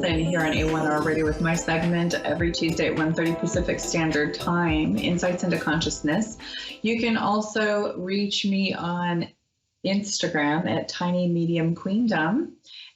Olsen here on A1R Radio with my segment every Tuesday at 1:30 Pacific Standard Time, Insights into Consciousness. You can also reach me on Instagram at Tiny Medium Queendom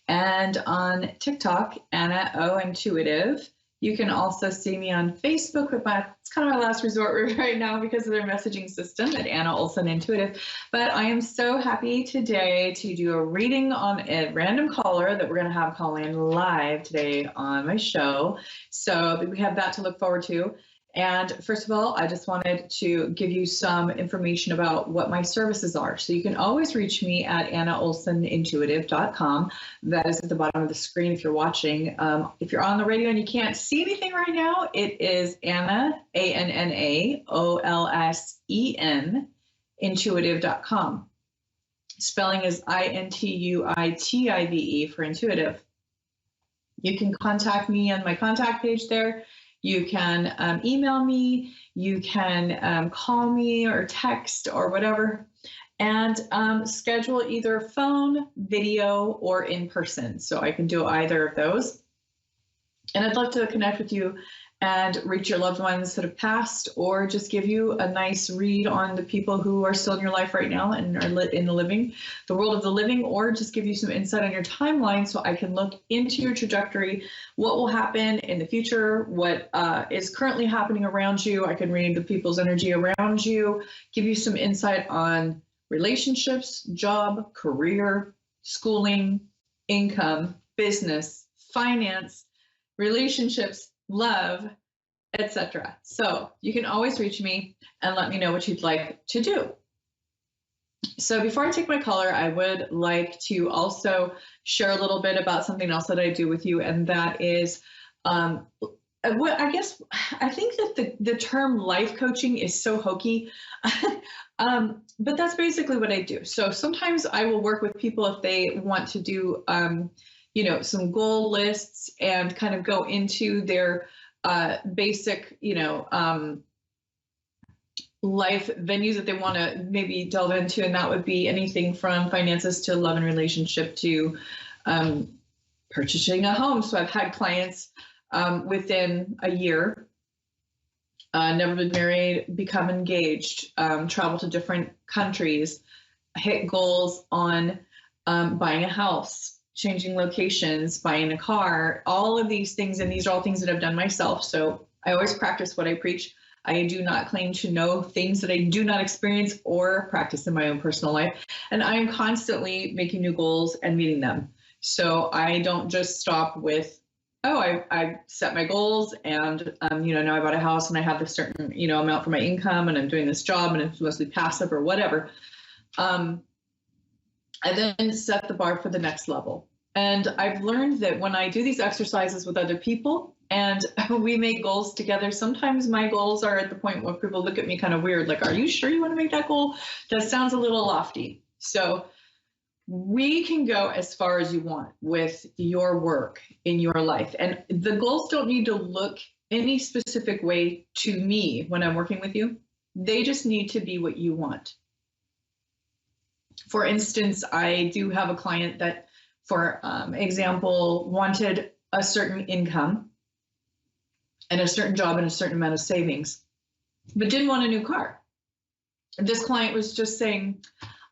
and on TikTok, Anna O Intuitive. You can also see me on Facebook with it's kind of my last resort right now because of their messaging system at Anna Olsen Intuitive. But I am so happy today to do a reading on a random caller that we're going to have call in live today on my show. So we have that to look forward to. And first of all, I just wanted to give you some information about what my services are. So you can always reach me at annaolsenintuitive.com. That is at the bottom of the screen if you're watching. If you're on the radio and you can't see anything right now, it is Anna, ANNAOLSEN, intuitive.com. Spelling is INTUITIVE for intuitive. You can contact me on my contact page there. You can email me, you can call me or text or whatever, and schedule either phone, video, or in person. So I can do either of those. And I'd love to connect with you and reach your loved ones that have passed, or just give you a nice read on the people who are still in your life right now and are in the world of the living, or just give you some insight on your timeline so I can look into your trajectory, what will happen in the future, what is currently happening around you. I can read the people's energy around you, give you some insight on relationships, job, career, schooling, income, business, finance, relationships, love, etc. So you can always reach me and let me know what you'd like to do. So before I take my caller, I would like to also share a little bit about something else that I do with you, and that is, I think that the term life coaching is so hokey, but that's basically what I do. So sometimes I will work with people if they want to do some goal lists and kind of go into their basic, life venues that they want to maybe delve into. And that would be anything from finances to love and relationship to purchasing a home. So I've had clients within a year, never been married, become engaged, travel to different countries, hit goals on buying a house, changing locations, buying a car, all of these things. And these are all things that I've done myself. So I always practice what I preach. I do not claim to know things that I do not experience or practice in my own personal life. And I am constantly making new goals and meeting them. So I don't just stop with, I set my goals and, now I bought a house and I have this certain, amount for my income and I'm doing this job and it's mostly passive or whatever. I then set the bar for the next level. And I've learned that when I do these exercises with other people and we make goals together, sometimes my goals are at the point where people look at me kind of weird, like, are you sure you want to make that goal? That sounds a little lofty. So we can go as far as you want with your work in your life. And the goals don't need to look any specific way to me when I'm working with you. They just need to be what you want. For instance, I do have a client that, for example, wanted a certain income and a certain job and a certain amount of savings, but didn't want a new car. And this client was just saying,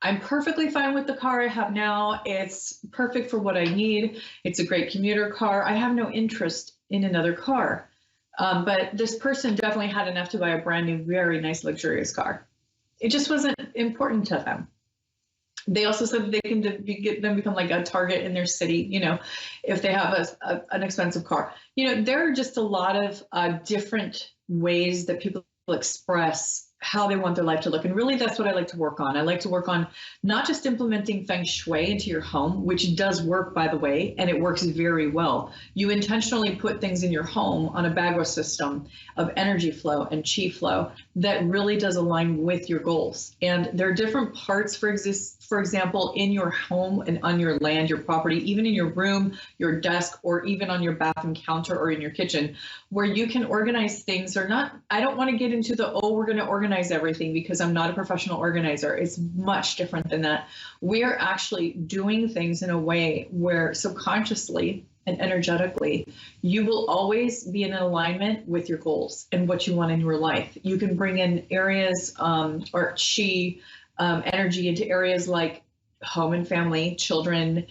I'm perfectly fine with the car I have now. It's perfect for what I need. It's a great commuter car. I have no interest in another car. But this person definitely had enough to buy a brand new, very nice, luxurious car. It just wasn't important to them. They also said that they can become like a target in their city, if they have an expensive car. There are just a lot of different ways that people express how they want their life to look. And really, that's what I like to work on. I like to work on not just implementing feng shui into your home, which does work, by the way, and it works very well. You intentionally put things in your home on a Bagua system of energy flow and chi flow that really does align with your goals. And there are different parts, for example, in your home and on your land, your property, even in your room, your desk, or even on your bathroom counter or in your kitchen, where you can organize things or not. I don't want to get into we're going to organize everything, because I'm not a professional organizer. It's much different than that. We are actually doing things in a way where subconsciously and energetically, you will always be in alignment with your goals and what you want in your life. You can bring in areas or chi energy into areas like home and family, children,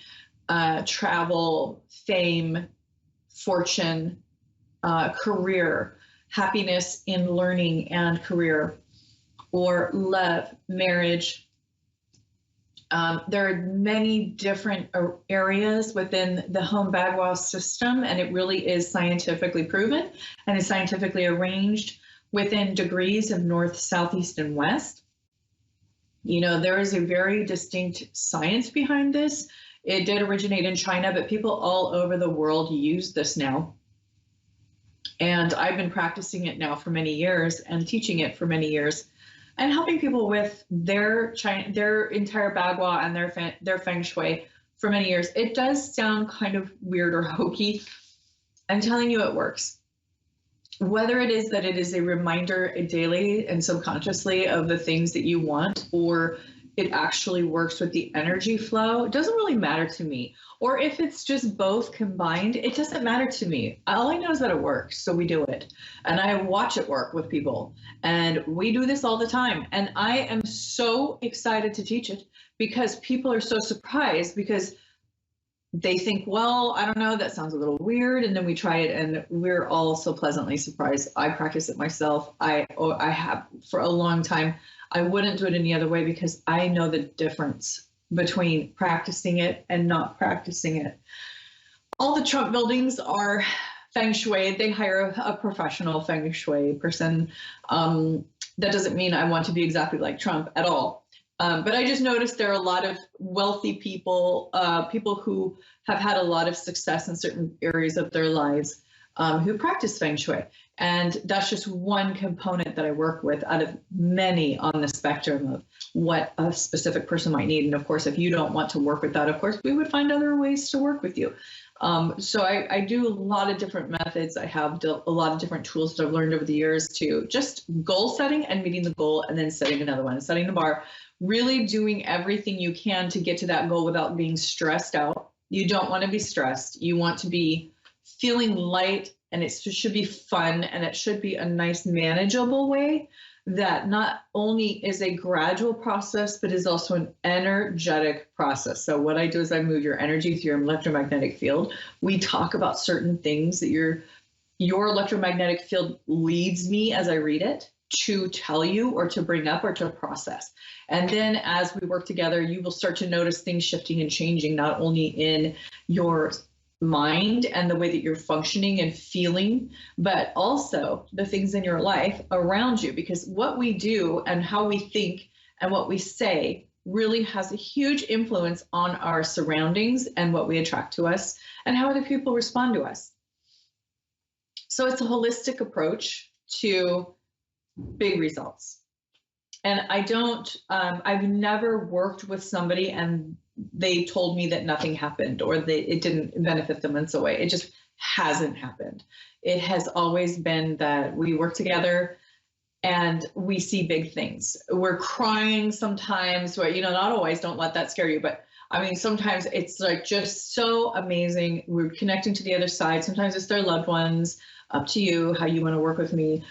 travel, fame, fortune, career, happiness in learning and career, or love, marriage. There are many different areas within the home Bagua system, and it really is scientifically proven and is scientifically arranged within degrees of north, south, east, and west. You know, there is a very distinct science behind this. It did originate in China, but people all over the world use this now. And I've been practicing it now for many years and teaching it for many years and helping people with their entire Bagua and their Feng Shui for many years. It does sound kind of weird or hokey. I'm telling you, it works. Whether it is that it is a reminder daily and subconsciously of the things that you want, or it actually works with the energy flow, it doesn't really matter to me. Or if it's just both combined, it doesn't matter to me. All I know is that it works, so we do it. And I watch it work with people. And we do this all the time. And I am so excited to teach it because people are so surprised because they think, well, I don't know, that sounds a little weird. And then we try it and we're all so pleasantly surprised. I practice it myself. I have for a long time. I wouldn't do it any other way because I know the difference between practicing it and not practicing it. All the Trump buildings are Feng Shui. They hire a professional Feng Shui person. That doesn't mean I want to be exactly like Trump at all. But I just noticed there are a lot of wealthy people, people who have had a lot of success in certain areas of their lives, who practice Feng Shui. And that's just one component that I work with out of many on the spectrum of what a specific person might need. And of course, if you don't want to work with that, of course, we would find other ways to work with you. So I do a lot of different methods. I have a lot of different tools that I've learned over the years to just goal setting and meeting the goal and then setting another one, setting the bar, really doing everything you can to get to that goal without being stressed out. You don't want to be stressed. You want to be feeling light, and it should be fun, and it should be a nice, manageable way that not only is a gradual process, but is also an energetic process. So what I do is I move your energy through your electromagnetic field. We talk about certain things that your electromagnetic field leads me as I read it to tell you or to bring up or to process. And then as we work together, you will start to notice things shifting and changing, not only in your mind and the way that you're functioning and feeling, but also the things in your life around you, because what we do and how we think and what we say really has a huge influence on our surroundings and what we attract to us and how other people respond to us. So it's a holistic approach to big results. And I've never worked with somebody and they told me that nothing happened or it didn't benefit them in some way. It just hasn't happened. It has always been that we work together and we see big things. We're crying sometimes, where, not always, don't let that scare you, but I mean, sometimes it's like just so amazing. We're connecting to the other side. Sometimes it's their loved ones. Up to you how you want to work with me.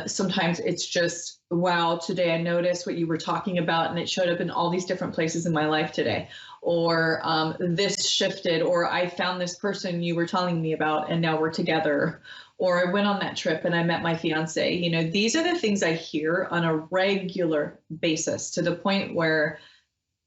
Sometimes it's just, wow, today I noticed what you were talking about and it showed up in all these different places in my life today. Or this shifted, or I found this person you were telling me about and now we're together. Or I went on that trip and I met my fiance. These are the things I hear on a regular basis, to the point where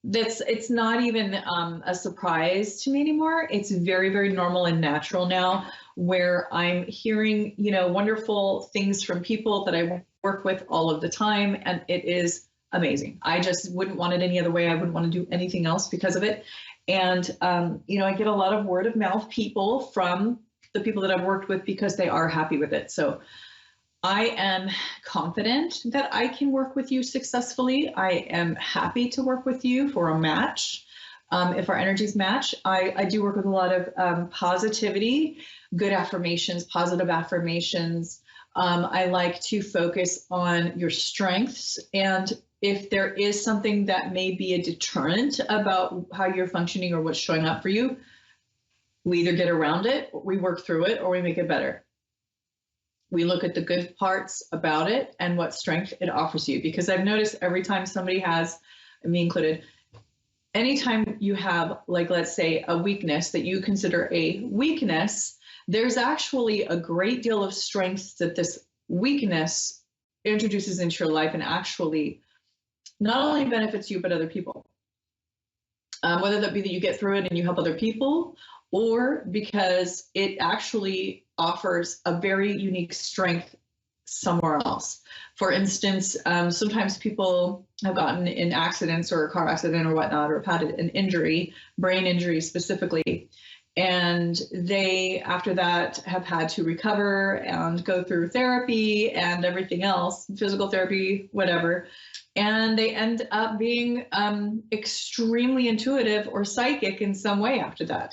it's not even a surprise to me anymore. It's very, very normal and natural now, where I'm hearing, wonderful things from people that I work with all of the time. And it is amazing. I just wouldn't want it any other way. I wouldn't want to do anything else because of it. And, I get a lot of word of mouth people from the people that I've worked with because they are happy with it. So I am confident that I can work with you successfully. I am happy to work with you for a match. If our energies match, I do work with a lot of positivity, good affirmations, positive affirmations. I like to focus on your strengths. And if there is something that may be a deterrent about how you're functioning or what's showing up for you, We either get around it, we work through it, or we make it better. We look at the good parts about it and what strength it offers you. Because I've noticed every time somebody has, me included, anytime you have, like, let's say, a weakness that you consider a weakness, there's actually a great deal of strength that this weakness introduces into your life and actually not only benefits you, but other people. Whether that be that you get through it and you help other people, or because it actually offers a very unique strength somewhere else. For instance, sometimes people have gotten in accidents or a car accident or whatnot, or have had an injury, brain injury specifically, and they, after that, have had to recover and go through therapy and everything else, physical therapy, whatever. And they end up being extremely intuitive or psychic in some way after that.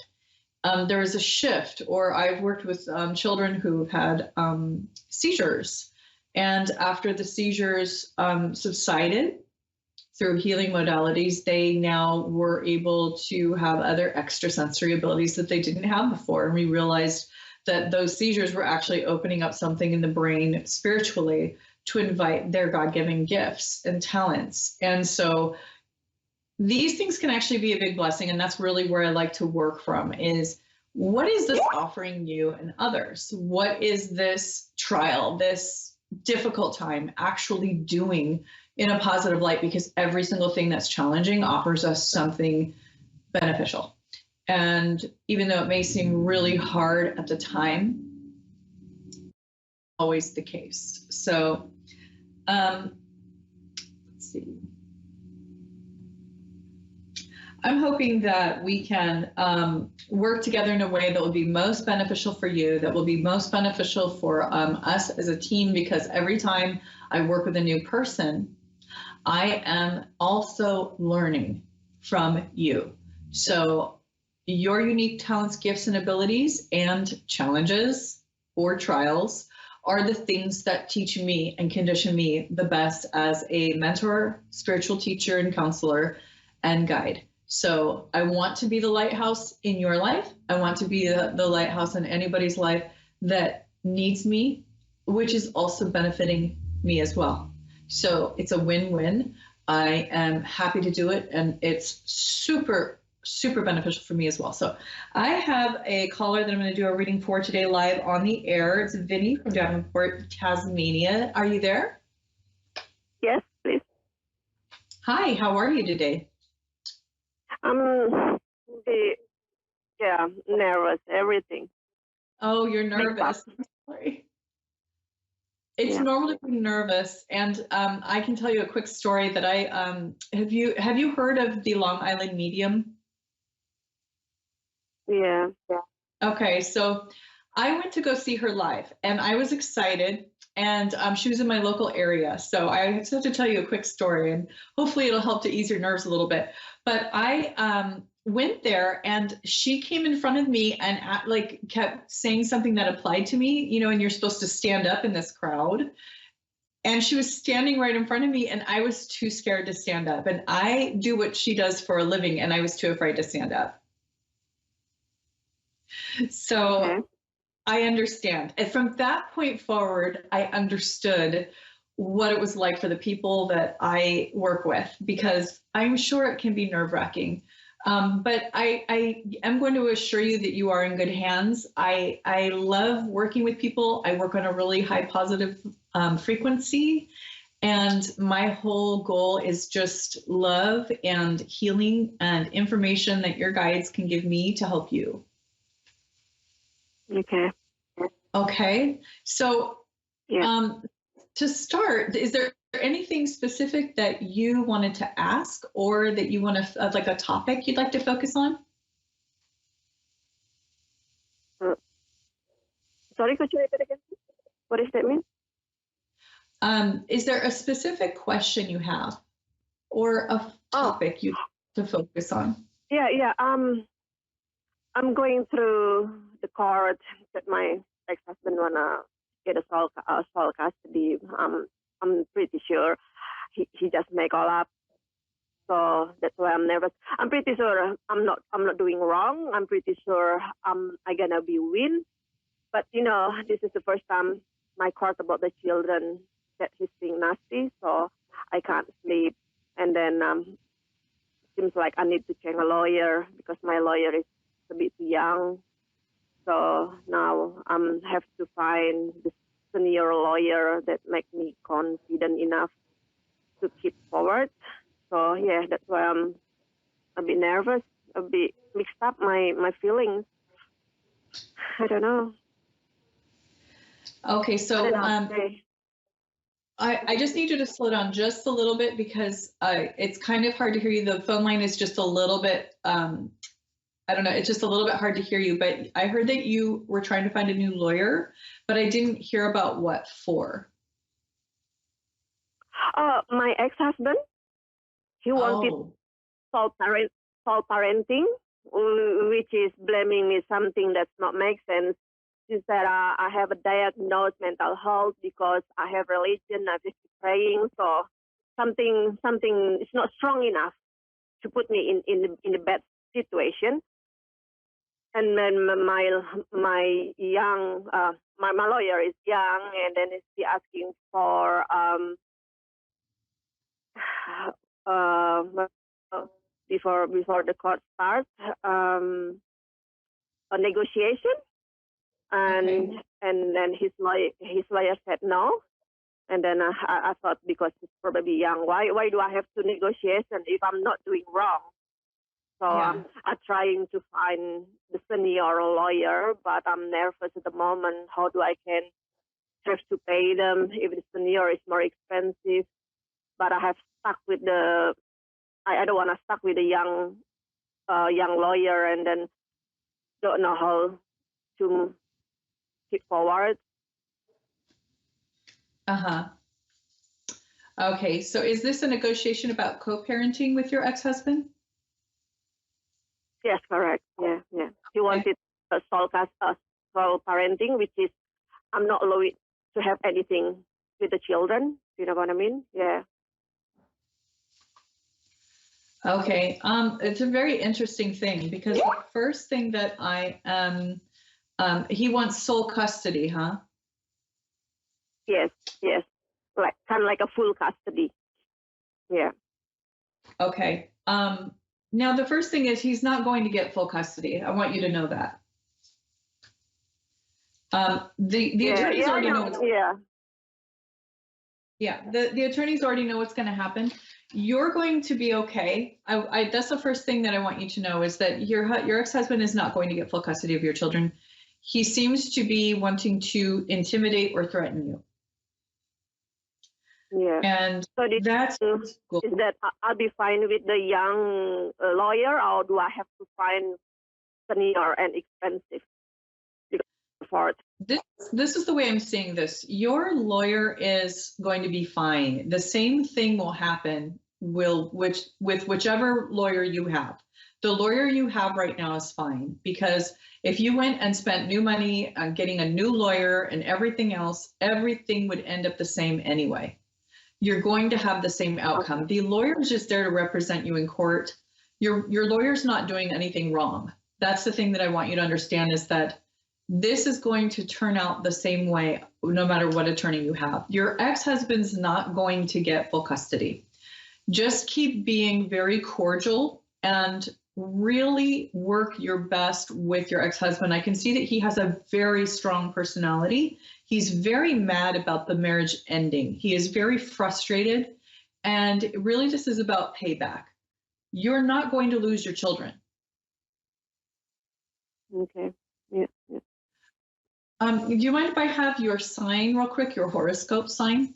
There is a shift. Or I've worked with children who've had seizures, and after the seizures subsided through healing modalities, they now were able to have other extrasensory abilities that they didn't have before. And we realized that those seizures were actually opening up something in the brain spiritually to invite their God-given gifts and talents. And so these things can actually be a big blessing. And that's really where I like to work from, is what is this offering you and others? What is this trial, this difficult time actually doing in a positive light? Because every single thing that's challenging offers us something beneficial. And even though it may seem really hard at the time, always the case. So let's see. I'm hoping that we can work together in a way that will be most beneficial for you, that will be most beneficial for us as a team, because every time I work with a new person, I am also learning from you. So your unique talents, gifts, and abilities and challenges or trials are the things that teach me and condition me the best as a mentor, spiritual teacher, and counselor and guide. So I want to be the lighthouse in your life. I want to be the lighthouse in anybody's life that needs me, which is also benefiting me as well. So it's a win-win. I am happy to do it, and it's super beneficial for me as well. So I have a caller that I'm going to do a reading for today live on the air. It's Vinny from Davenport, Tasmania. Are you there? Yes, please. Hi, how are you today? Nervous, everything. Oh, you're nervous. I'm sorry. It's normal to be nervous, and I can tell you a quick story that I have you heard of the Long Island medium? Yeah. Okay, so I went to go see her live, and I was excited, and she was in my local area. So I just have to tell you a quick story, and hopefully it'll help to ease your nerves a little bit. But I went there, and she came in front of me and kept saying something that applied to me, you know, and you're supposed to stand up in this crowd. And she was standing right in front of me, and I was too scared to stand up. And I do what she does for a living, and I was too afraid to stand up. So okay. I understand. And from that point forward, I understood what it was like for the people that I work with, because I'm sure it can be nerve-wracking. But I am going to assure you that you are in good hands. I love working with people. I work on a really high positive frequency. And my whole goal is just love and healing and information that your guides can give me to help you. Okay. Okay. So to start, is there anything specific that you wanted to ask, or that you want to, like a topic you'd like to focus on? Sorry, could you repeat again? What does that mean? Is there a specific question you have, or a topic you'd like to focus on? Yeah. I'm going through the court that my ex-husband wanna get a sole custody. I'm pretty sure he just make all up. So that's why I'm nervous. I'm pretty sure I'm not doing wrong. I'm pretty sure I'm gonna be win. But this is the first time my court about the children that he's being nasty, so I can't sleep. And then seems like I need to change a lawyer because my lawyer is a bit young. So now have to find the senior lawyer that make me confident enough to keep forward. So yeah, that's why I'm a bit nervous, a bit mixed up my feelings. I don't know. Okay, I so don't know what to say. I just need you to slow down just a little bit because it's kind of hard to hear you. The phone line is just a little bit, I don't know, it's just a little bit hard to hear you. But I heard that you were trying to find a new lawyer, but I didn't hear about what for. My ex-husband, he wanted Oh, sole parenting, which is blaming me something that's not make sense. She said I have a diagnosed mental health because I have religion, I just praying, so something is not strong enough to put me in a bad situation. And then my young my lawyer is young, and then she asking for uh, before the court starts a negotiation, okay. and then his lawyer said no. And then I thought, because he's probably young, why do I have to negotiation if I'm not doing wrong? So Yeah. I'm trying to find the senior lawyer, but I'm nervous at the moment. How do I can have to pay them if the senior is more expensive? But I have stuck with I don't want to stuck with a young lawyer, and then don't know how to keep forward. Uh-huh. Okay, so is this a negotiation about co-parenting with your ex-husband? Yes, correct. Yeah, yeah. He Okay. wanted a sole parenting, which is I'm not allowed to have anything with the children. You know what I mean? Yeah. Okay, it's a very interesting thing because the first thing that I am, he wants sole custody, huh? Yes, yes. Like kind of like a full custody. Yeah. Okay. Now the first thing is he's not going to get full custody. I want you to know that. The Yeah, attorneys yeah, I already know know. Yeah. the attorneys already know what's going to happen. You're going to be okay. That's the first thing that I want you to know is that your ex-husband is not going to get full custody of your children. He seems to be wanting to intimidate or threaten you. Yeah. And So that's is that I'll be fine with the young lawyer, or do I have to find senior and expensive for it? this is the way I'm seeing this. Your lawyer is going to be fine. The same thing will happen with whichever lawyer you have. The lawyer you have right now is fine because if you went and spent new money on getting a new lawyer and everything else, everything would end up the same anyway. You're going to have the same outcome. Okay. The lawyer is just there to represent you in court. Your lawyer's not doing anything wrong. That's the thing that I want you to understand is that this is going to turn out the same way no matter what attorney you have. Your ex-husband's not going to get full custody. Just keep being very cordial and really work your best with your ex-husband. I can see that he has a very strong personality. He's very mad about the marriage ending. He is very frustrated, and really this is about payback. You're not going to lose your children. Okay. Yeah. Yeah. Do you mind if I have your sign real quick, your horoscope sign?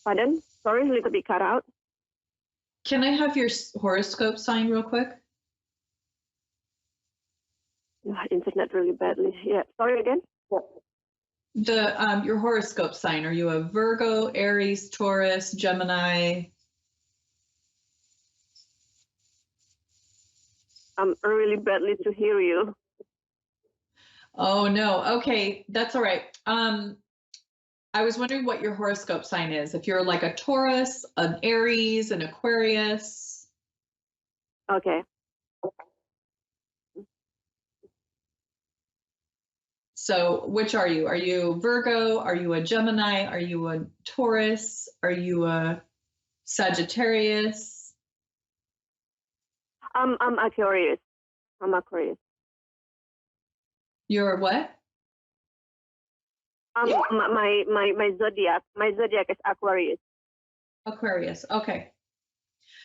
Pardon? Sorry, a little bit cut out. Can I have your horoscope sign real quick? Internet really badly. Yeah. Sorry again. Your horoscope sign. Are you a Virgo, Aries, Taurus, Gemini? I'm really badly to hear you. Oh no. Okay, that's all right. I was wondering what your horoscope sign is. If you're like a Taurus, an Aries, an Aquarius. Okay. So which are you? Are you Virgo? Are you a Gemini? Are you a Taurus? Are you a Sagittarius? I'm Aquarius. I'm Aquarius. You're what? My zodiac is Aquarius. Aquarius. Okay.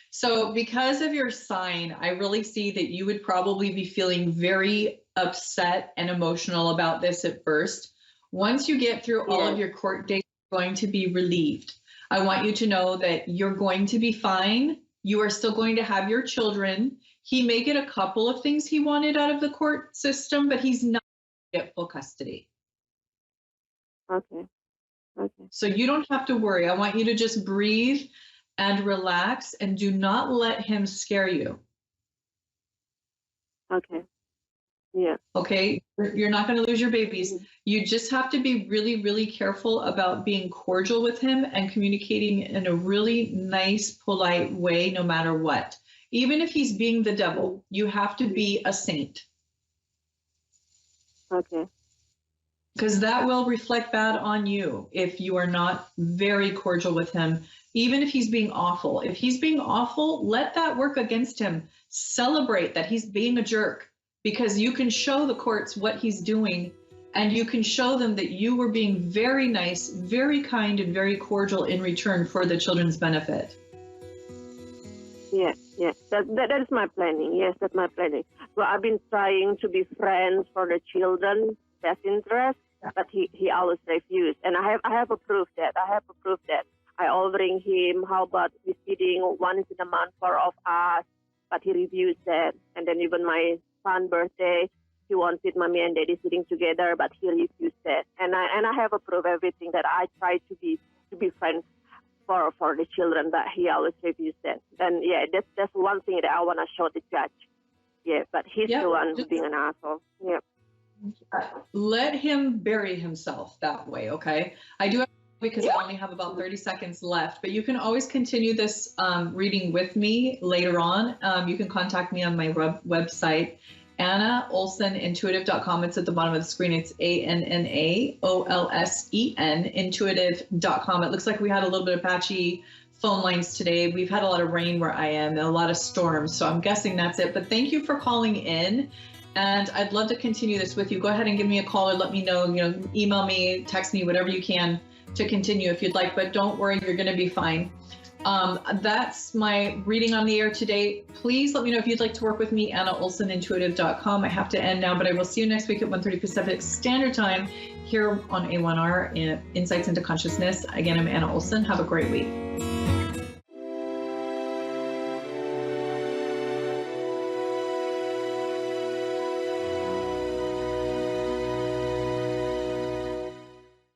So because of your sign, I really see that you would probably be feeling very upset and emotional about this at first. Once you get through all of your court dates, you're going to be relieved. I want you to know that you're going to be fine. You are still going to have your children. He may get a couple of things he wanted out of the court system, but he's not going to get full custody. Okay. Okay. So you don't have to worry. I want you to just breathe and relax and do not let him scare you. Okay. Yeah. Okay. You're not going to lose your babies. You just have to be really, really careful about being cordial with him and communicating in a really nice, polite way, no matter what. Even if he's being the devil, you have to be a saint. Okay. Because that will reflect bad on you if you are not very cordial with him, even if he's being awful. If he's being awful, let that work against him. Celebrate that he's being a jerk, because you can show the courts what he's doing, and you can show them that you were being very nice, very kind, and very cordial in return for the children's benefit. Yeah, yeah. That is my planning. Yes, that's my planning. Well, I've been trying to be friends for the children's best interest, but he always refused. And I have approved that. I offering him, how about visiting once in a month for of us, but he refused that. And then even my son's birthday, he wanted mommy and daddy sitting together, but he refused that. And I have approved everything that I try to be friends for the children, but he always refused that. And yeah, that's one thing that I want to show the judge. Yeah, but he's the one who's being an asshole. Yeah. Let him bury himself that way, okay? I do have, because I only have about 30 seconds left, but you can always continue this reading with me later on. You can contact me on my website, AnnaOlsenIntuitive.com. It's at the bottom of the screen. It's ANNAOLSEN, intuitive.com. It looks like we had a little bit of patchy phone lines today. We've had a lot of rain where I am and a lot of storms, so I'm guessing that's it. But thank you for calling in. And I'd love to continue this with you. Go ahead and give me a call or let me know, email me, text me, whatever you can to continue if you'd like, but don't worry, you're going to be fine. That's my reading on the air today. Please let me know if you'd like to work with me, AnnaOlsenIntuitive.com. I have to end now, but I will see you next week at 1:30 Pacific Standard Time here on A1R in Insights into Consciousness. Again, I'm Anna Olsen. Have a great week.